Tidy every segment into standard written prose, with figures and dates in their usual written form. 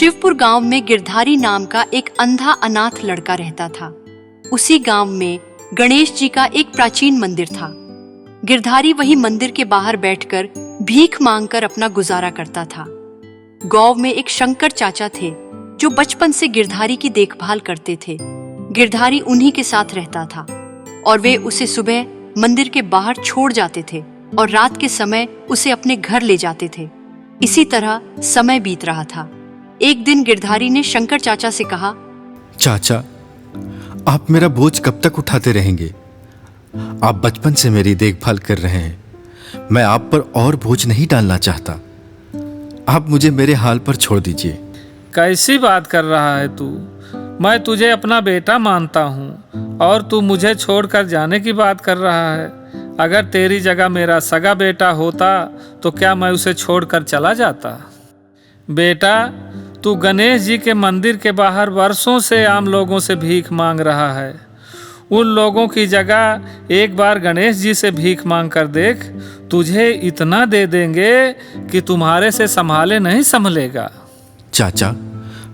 शिवपुर गांव में गिरधारी नाम का एक अंधा अनाथ लड़का रहता था। उसी गांव में गणेश जी का एक प्राचीन मंदिर था। गिरधारी वही मंदिर के बाहर बैठकर भीख मांगकर अपना गुजारा करता था। गांव में एक शंकर चाचा थे जो बचपन से गिरधारी की देखभाल करते थे। गिरधारी उन्हीं के साथ रहता था और वे उसे सुबह मंदिर के बाहर छोड़ जाते थे और रात के समय उसे अपने घर ले जाते थे। इसी तरह समय बीत रहा था। एक दिन गिरधारी ने शंकर चाचा से कहा, चाचा, आप मेरा बोझ कब तक उठाते रहेंगे? आप बचपन से मेरी देखभाल कर रहे हैं। मैं आप पर और बोझ नहीं डालना चाहता। आप मुझे मेरे हाल पर छोड़ दीजिए। कैसी बात कर रहा है तू? मैं तुझे अपना बेटा मानता हूँ और तू मुझे छोड़कर जाने की बात कर रहा है। अगर तेरी जगह मेरा सगा बेटा होता तो क्या मैं उसे छोड़कर चला जाता? बेटा, तू गणेश जी के मंदिर के बाहर वर्षों से आम लोगों से भीख मांग रहा है। उन लोगों की जगह एक बार गणेश जी से भीख मांग कर देख। तुझे इतना दे देंगे कि तुम्हारे से संभाले नहीं संभलेगा। चाचा,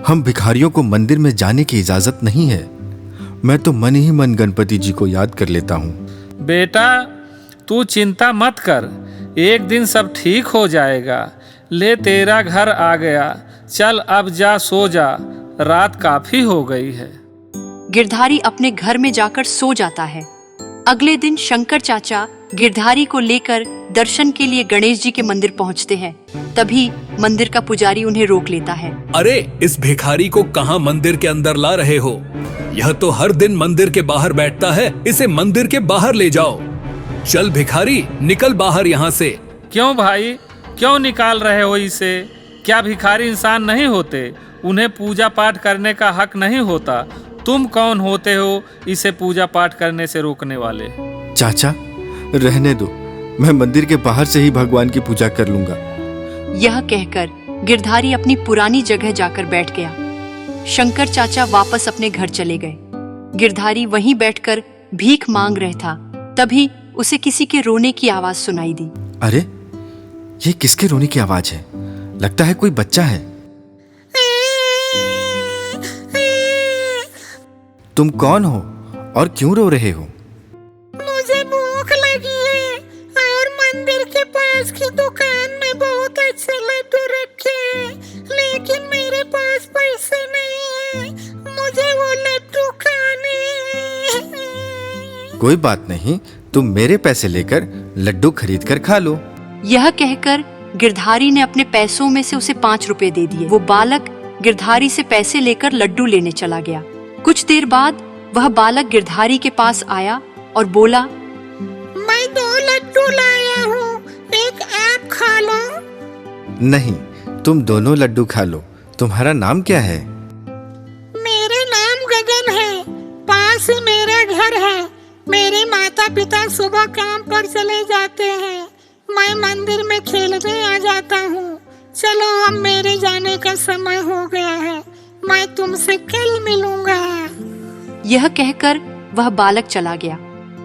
हम भिखारियों को मंदिर में जाने की इजाजत नहीं है। मैं तो मन ही मन गणपति जी को याद कर लेता हूँ। बेटा, तू चिंता मत कर, एक दिन सब ठीक हो जाएगा। ले, तेरा घर आ गया। चल अब जा, सो जा, रात काफी हो गई है। गिरधारी अपने घर में जाकर सो जाता है। अगले दिन शंकर चाचा गिरधारी को लेकर दर्शन के लिए गणेश जी के मंदिर पहुंचते हैं। तभी मंदिर का पुजारी उन्हें रोक लेता है। अरे, इस भिखारी को कहाँ मंदिर के अंदर ला रहे हो? यह तो हर दिन मंदिर के बाहर बैठता है। इसे मंदिर के बाहर ले जाओ। चल भिखारी, निकल बाहर यहाँ से। क्यों भाई, क्यों निकाल रहे हो इसे? क्या भिखारी इंसान नहीं होते? उन्हें पूजा पाठ करने का हक नहीं होता? तुम कौन होते हो इसे पूजा पाठ करने से रोकने वाले? चाचा, रहने दो। मैं मंदिर के बाहर से ही भगवान की पूजा कर लूंगा। यह कहकर गिरधारी अपनी पुरानी जगह जाकर बैठ गया। शंकर चाचा वापस अपने घर चले गए। गिरधारी वहीं बैठकर भीख मांग रहा था। तभी उसे किसी के रोने की आवाज सुनाई दी। अरे, ये किसके रोने की आवाज है? लगता है कोई बच्चा है। तुम कौन हो और क्यों रो रहे हो? मुझे भूख लगी है और मंदिर के पास की दुकान में बहुत अच्छे लड्डू रखे हैं, लेकिन मेरे पास पैसे नहीं है। मुझे वो लड्डू खाने हैं। कोई बात नहीं, तुम मेरे पैसे लेकर लड्डू खरीद कर खा लो। यह कहकर गिरधारी ने अपने पैसों में से उसे 5 रुपए दे दिए। वो बालक गिरधारी से पैसे लेकर लड्डू लेने चला गया। कुछ देर बाद वह बालक गिरधारी के पास आया और बोला, मैं 2 लड्डू लाया हूँ, एक आप खा लो। नहीं, तुम दोनों लड्डू खा लो। तुम्हारा नाम क्या है? मेरा नाम गगन है। पास ही मेरा घर है। मेरे माता पिता सुबह काम पर चले जाते हैं। मैं मंदिर में खेलने आ जाता हूँ। चलो, अब मेरे जाने का समय हो गया है। मैं तुमसे कल मिलूंगा। यह कहकर वह बालक चला गया।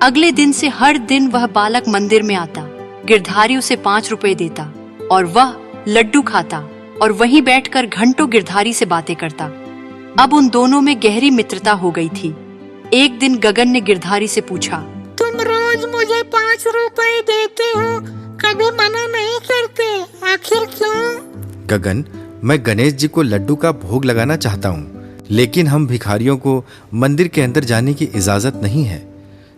अगले दिन से हर दिन वह बालक मंदिर में आता। गिरधारी उसे 5 रुपए देता और वह लड्डू खाता और वहीं बैठकर घंटों गिरधारी से बातें करता। अब उन दोनों में गहरी मित्रता हो गई थी। एक दिन गगन ने गिरधारी से पूछा, तुम रोज मुझे 5 रुपए देते हो, कभी मना नहीं करते, आखिर क्यों? गगन, मैं गणेश जी को लड्डू का भोग लगाना चाहता हूँ, लेकिन हम भिखारियों को मंदिर के अंदर जाने की इजाजत नहीं है।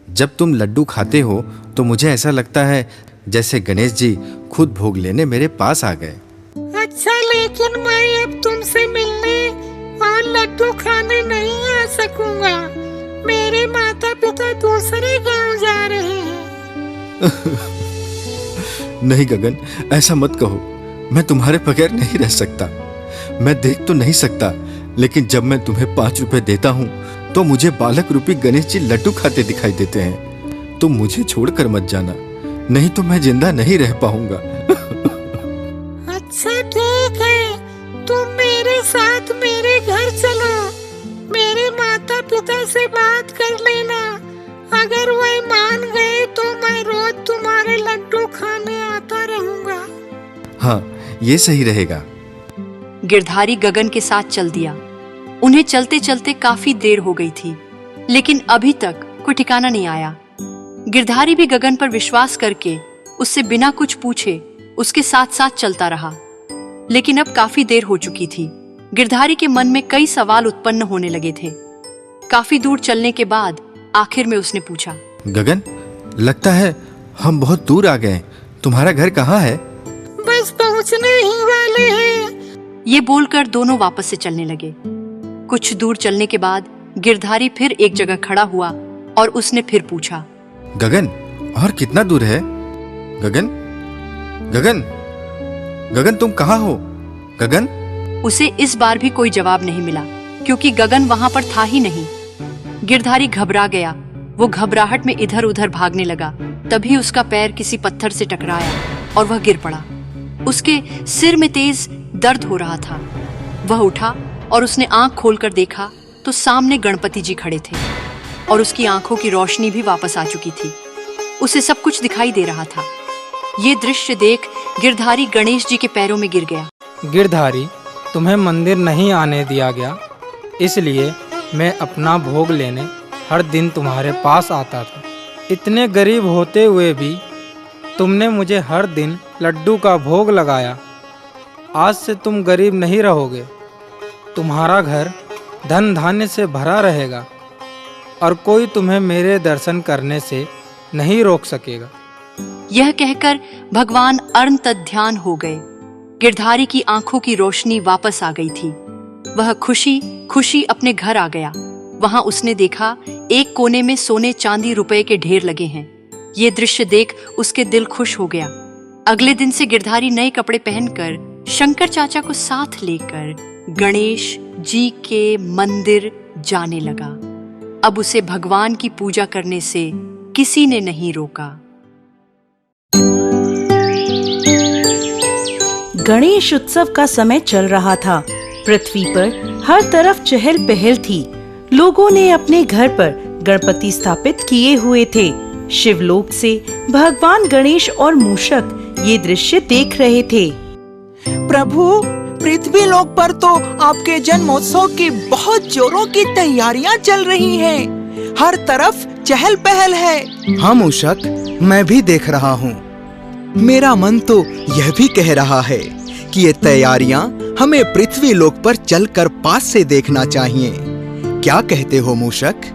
जब तुम लड्डू खाते हो तो मुझे ऐसा लगता है जैसे गणेश जी खुद भोग लेने मेरे पास आ गए। अच्छा, लेकिन मैं अब तुमसे मिलने और लड्डू खाने नहीं आ सकूंगा। मेरे माता पिता दूसरे गांव जा रहे हैं। नहीं गगन, ऐसा मत कहो। मैं तुम्हारे बगैर नहीं रह सकता। मैं देख तो नहीं सकता, लेकिन जब मैं तुम्हें 5 रुपए देता हूँ तो मुझे बालक रूपी गणेश जी लड्डू खाते दिखाई देते हैं। तुम मुझे छोड़कर मत जाना, नहीं तो मैं जिंदा नहीं रह पाऊंगा। अच्छा ठीक है, तुम मेरे साथ मेरे घर चलो। मेरे माता पिता से बात कर लेना। अगर वह मान गए तो मैं रोज तुम्हारे लड्डू खाने आता रहूंगा। हाँ, ये सही रहेगा। गिरधारी गगन के साथ चल दिया। उन्हें चलते चलते काफी देर हो गई थी, लेकिन अभी तक कोई ठिकाना नहीं आया। गिरधारी भी गगन पर विश्वास करके उससे बिना कुछ पूछे उसके साथ साथ चलता रहा। लेकिन अब काफी देर हो चुकी थी। गिरधारी के मन में कई सवाल उत्पन्न होने लगे थे। काफी दूर चलने के बाद आखिर में उसने पूछा, गगन, लगता है हम बहुत दूर आ गए। तुम्हारा घर कहाँ है? बस पहुंचने ही वाले हैं। ये बोलकर दोनों वापस से चलने लगे। कुछ दूर चलने के बाद गिरधारी फिर एक जगह खड़ा हुआ और उसने फिर पूछा, गगन, और कितना दूर है? गगन, गगन, गगन, तुम कहाँ हो? गगन? उसे इस बार भी कोई जवाब नहीं मिला, क्योंकि गगन वहां पर था ही नहीं। गिरधारी घबरा गया। वो घबराहट में इधर उधर भागने लगा। तभी उसका पैर किसी पत्थर से टकराया और वह गिर पड़ा। उसके सिर में तेज दर्द हो रहा था। वह उठा और उसने आंख खोलकर देखा तो सामने गणपति जी खड़े थे और उसकी आंखों की रोशनी भी वापस आ चुकी थी। उसे सब कुछ दिखाई दे रहा था। ये दृश्य देख गिरधारी गणेश जी के पैरों में गिर गया। गिरधारी, तुम्हें मंदिर नहीं आने दिया गया, इसलिए मैं अपना भोग लेने हर दिन तुम्हारे पास आता था। इतने गरीब होते हुए भी तुमने मुझे हर दिन लड्डू का भोग लगाया। आज से तुम गरीब नहीं रहोगे। तुम्हारा घर धन धान्य से भरा रहेगा और कोई तुम्हें मेरे दर्शन करने से नहीं रोक सकेगा। यह कहकर भगवान अर्धध्यान हो गए। गिरधारी की आंखों की रोशनी वापस आ गई थी। वह खुशी खुशी अपने घर आ गया। वहां उसने देखा एक कोने में सोने चांदी रुपए के ढेर लगे हैं। ये दृश्य देख उसके दिल खुश हो गया। अगले दिन से गिरधारी नए कपड़े पहनकर शंकर चाचा को साथ लेकर गणेश जी के मंदिर जाने लगा। अब उसे भगवान की पूजा करने से किसी ने नहीं रोका। गणेश उत्सव का समय चल रहा था। पृथ्वी पर हर तरफ चहल पहल थी। लोगों ने अपने घर पर गणपति स्थापित किए हुए थे। शिवलोक से भगवान गणेश और मूषक ये दृश्य देख रहे थे। प्रभु, पृथ्वी लोक पर तो आपके जन्मोत्सव की बहुत जोरों की तैयारियां चल रही हैं। हर तरफ चहल पहल है। हाँ मूषक, मैं भी देख रहा हूँ। मेरा मन तो यह भी कह रहा है कि ये तैयारियां हमें पृथ्वी लोक पर चलकर पास से देखना चाहिए। क्या कहते हो मूषक?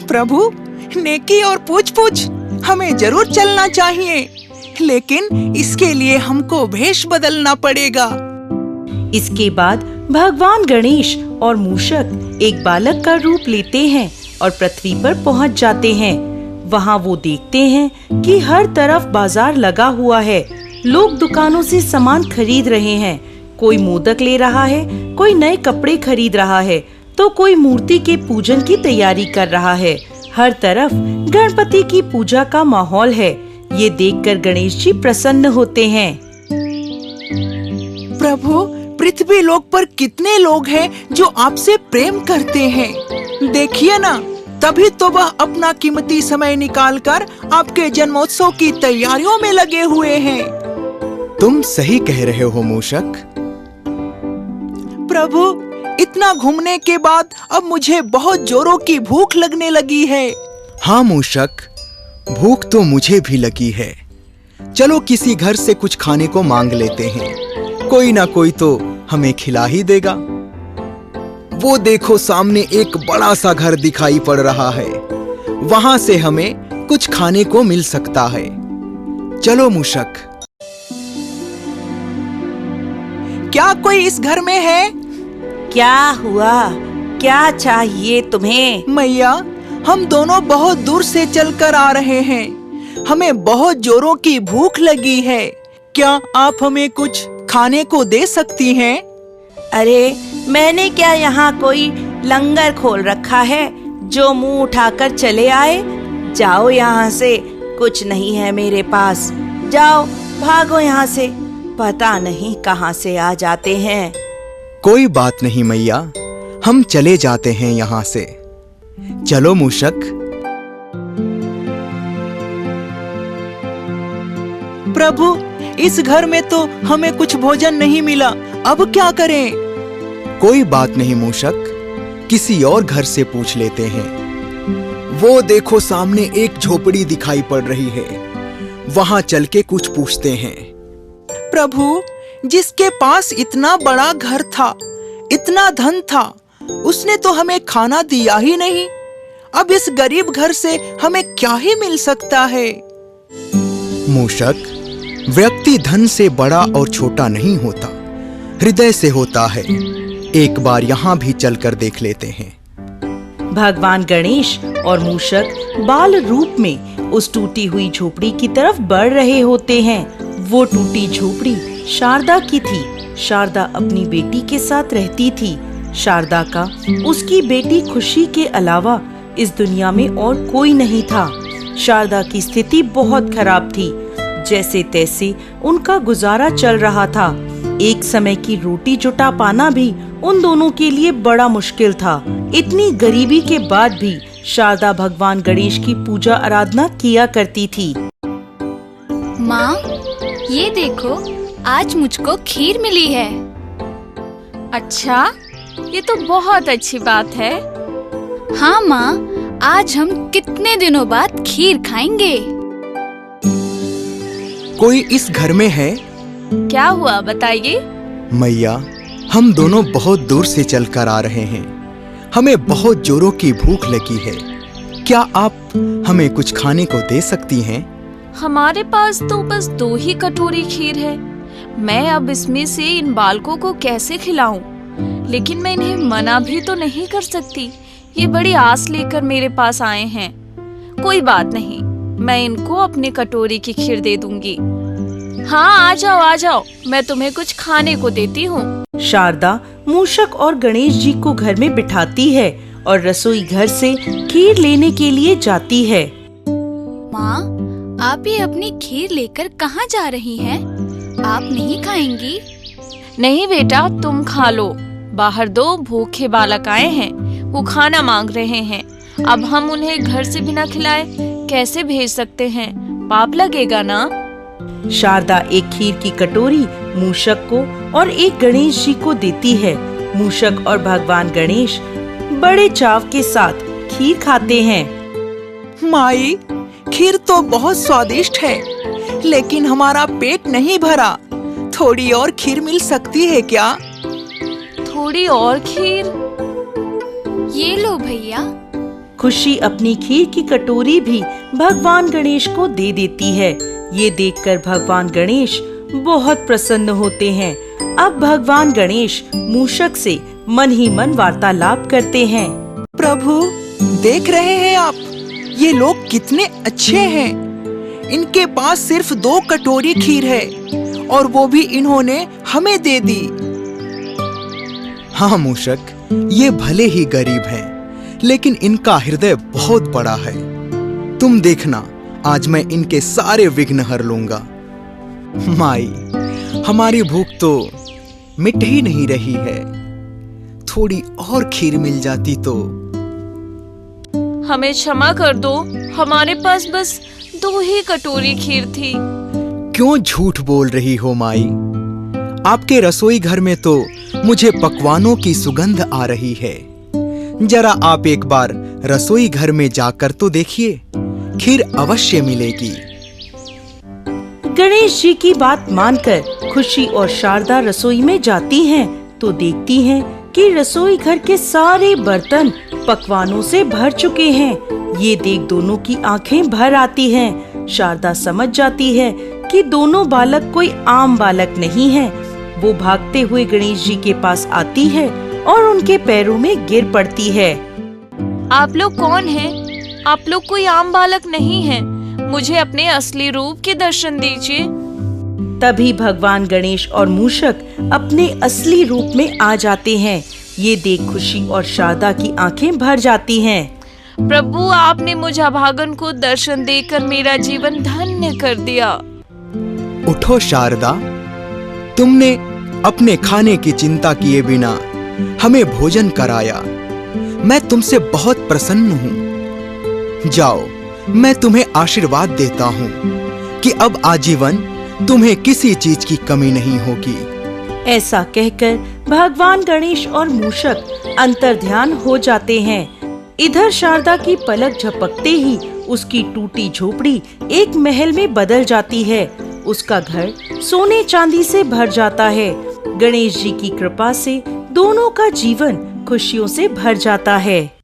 प्रभु, नेकी और पूछ पूछ हमें जरूर चलना चाहिए, लेकिन इसके लिए हमको भेष बदलना पड़ेगा। इसके बाद भगवान गणेश और मूषक एक बालक का रूप लेते हैं और पृथ्वी पर पहुंच जाते हैं। वहां वो देखते हैं कि हर तरफ बाजार लगा हुआ है। लोग दुकानों से सामान खरीद रहे हैं। कोई मोदक ले रहा है, कोई नए कपड़े खरीद रहा है, तो कोई मूर्ति के पूजन की तैयारी कर रहा है। हर तरफ गणपति की पूजा का माहौल है। ये देखकर गणेश जी प्रसन्न होते हैं। प्रभु, पृथ्वी लोक पर कितने लोग हैं जो आपसे प्रेम करते हैं। देखिए ना, तभी तो वह अपना कीमती समय निकालकर आपके जन्मोत्सव की तैयारियों में लगे हुए हैं। तुम सही कह रहे हो मूषक। प्रभु, इतना घूमने के बाद अब मुझे बहुत जोरों की भूख लगने लगी है। हाँ मूषक, भूख तो मुझे भी लगी है। चलो किसी घर से कुछ खाने को मांग लेते हैं। कोई ना कोई तो हमें खिला ही देगा। वो देखो, सामने एक बड़ा सा घर दिखाई पड़ रहा है। वहां से हमें कुछ खाने को मिल सकता है। चलो मूषक। क्या कोई इस घर में है? क्या हुआ? क्या चाहिए तुम्हें? मैया, हम दोनों बहुत दूर से चलकर आ रहे हैं। हमें बहुत जोरों की भूख लगी है। क्या आप हमें कुछ खाने को दे सकती हैं? अरे, मैंने क्या यहाँ कोई लंगर खोल रखा है जो मुंह उठाकर चले आए? जाओ यहाँ से, कुछ नहीं है मेरे पास। जाओ, भागो यहाँ से। पता नहीं कहाँ से आ जाते हैं। कोई बात नहीं मैया, हम चले जाते हैं यहाँ से। चलो मूषक। प्रभु, इस घर में तो हमें कुछ भोजन नहीं मिला, अब क्या करें? कोई बात नहीं मूषक, किसी और घर से पूछ लेते हैं। वो देखो सामने एक झोपड़ी दिखाई पड़ रही है, वहां चल के कुछ पूछते हैं। प्रभु, जिसके पास इतना बड़ा घर था, इतना धन था, उसने तो हमें खाना दिया ही नहीं। अब इस गरीब घर से हमें क्या ही मिल सकता है? मूषक, व्यक्ति धन से बड़ा और छोटा नहीं होता, हृदय से होता है। एक बार यहाँ भी चलकर देख लेते हैं। भगवान गणेश और मूषक बाल रूप में उस टूटी हुई झोपड़ी की तरफ बढ़ रहे होते हैं। वो टूटी झोपड़ी शारदा की थी। शारदा अपनी बेटी के साथ रहती थी। शारदा का उसकी बेटी खुशी के अलावा इस दुनिया में और कोई नहीं था। शारदा की स्थिति बहुत खराब थी। जैसे तैसे उनका गुजारा चल रहा था। एक समय की रोटी जुटा पाना भी उन दोनों के लिए बड़ा मुश्किल था। इतनी गरीबी के बाद भी शारदा भगवान गणेश की पूजा आराधना किया करती थी। माँ, ये देखो, आज मुझको खीर मिली है। अच्छा, ये तो बहुत अच्छी बात है। हाँ माँ, आज हम कितने दिनों बाद खीर खाएंगे। कोई इस घर में है? क्या हुआ, बताइए। मैया, हम दोनों बहुत दूर से चलकर आ रहे हैं। हमें बहुत जोरों की भूख लगी है। क्या आप हमें कुछ खाने को दे सकती हैं? हमारे पास तो बस 2 ही कटोरी खीर है। मैं अब इसमें से इन बालकों को कैसे खिलाऊं? लेकिन मैं इन्हें मना भी तो नहीं कर सकती। ये बड़ी आस लेकर मेरे पास आए हैं। कोई बात नहीं, मैं इनको अपनी कटोरी की खीर दे दूंगी। हाँ, आ जाओ, मैं तुम्हें कुछ खाने को देती हूँ। शारदा मूषक और गणेश जी को घर में बिठाती है और रसोई घर से खीर लेने के लिए जाती है। माँ, आप ये अपनी खीर लेकर कहाँ जा रही हैं? आप नहीं खाएंगी? नहीं बेटा, तुम खा लो। बाहर 2 भूखे बालक आए हैं, वो खाना मांग रहे हैं। अब हम उन्हें घर से बिना खिलाए कैसे भेज सकते हैं? पाप लगेगा ना। शारदा एक खीर की कटोरी मूषक को और एक गणेश जी को देती है। मूषक और भगवान गणेश बड़े चाव के साथ खीर खाते हैं। माई, खीर तो बहुत स्वादिष्ट है, लेकिन हमारा पेट नहीं भरा। थोड़ी और खीर मिल सकती है क्या? थोड़ी और खीर? ये लो भैया। खुशी अपनी खीर की कटोरी भी भगवान गणेश को दे देती है। ये देखकर भगवान गणेश बहुत प्रसन्न होते हैं। अब भगवान गणेश मूषक से मन ही मन वार्तालाप करते हैं। प्रभु, देख रहे हैं आप, ये लोग कितने अच्छे हैं। इनके पास सिर्फ 2 कटोरी खीर है और वो भी इन्होंने हमें दे दी। हाँ मूषक, ये भले ही गरीब हैं, लेकिन इनका हृदय बहुत बड़ा है। तुम देखना, आज मैं इनके सारे विघ्न हर लूंगा। माई, हमारी भूख तो मिट ही नहीं रही है। थोड़ी और खीर मिल जाती तो। हमें क्षमा कर दो, हमारे पास बस 2 ही कटोरी खीर थी। क्यों झूठ बोल रही हो माई? आपके रसोई घर में तो मुझे पकवानों की सुगंध आ रही है। जरा आप एक बार रसोई घर में जाकर तो देखिए, खीर अवश्य मिलेगी। गणेश जी की बात मानकर खुशी और शारदा रसोई में जाती हैं, तो देखती हैं कि रसोई घर के सारे बर्तन पकवानों से भर चुके हैं। ये देख दोनों की आंखें भर आती हैं। शारदा समझ जाती है कि दोनों बालक कोई आम बालक नहीं है। वो भागते हुए गणेश जी के पास आती है और उनके पैरों में गिर पड़ती है। आप लोग कौन हैं? आप लोग कोई आम बालक नहीं हैं। मुझे अपने असली रूप के दर्शन दीजिए। तभी भगवान गणेश और मूषक अपने असली रूप में आ जाते हैं। ये देख खुशी और शारदा की आंखें भर जाती हैं। प्रभु, आपने मुझे अभागन को दर्शन देकर मेरा जीवन धन्य कर दिया। उठो शारदा, तुमने अपने खाने की चिंता किए बिना हमें भोजन कराया। मैं तुमसे बहुत प्रसन्न हूँ। जाओ, मैं तुम्हें आशीर्वाद देता हूँ कि अब आजीवन तुम्हें किसी चीज की कमी नहीं होगी। ऐसा कहकर भगवान गणेश और मूषक अंतर्ध्यान हो जाते हैं। इधर शारदा की पलक झपकते ही उसकी टूटी झोपड़ी एक महल में बदल जाती है। उसका घर सोने चांदी से भर जाता है। गणेश जी की कृपा से दोनों का जीवन खुशियों से भर जाता है।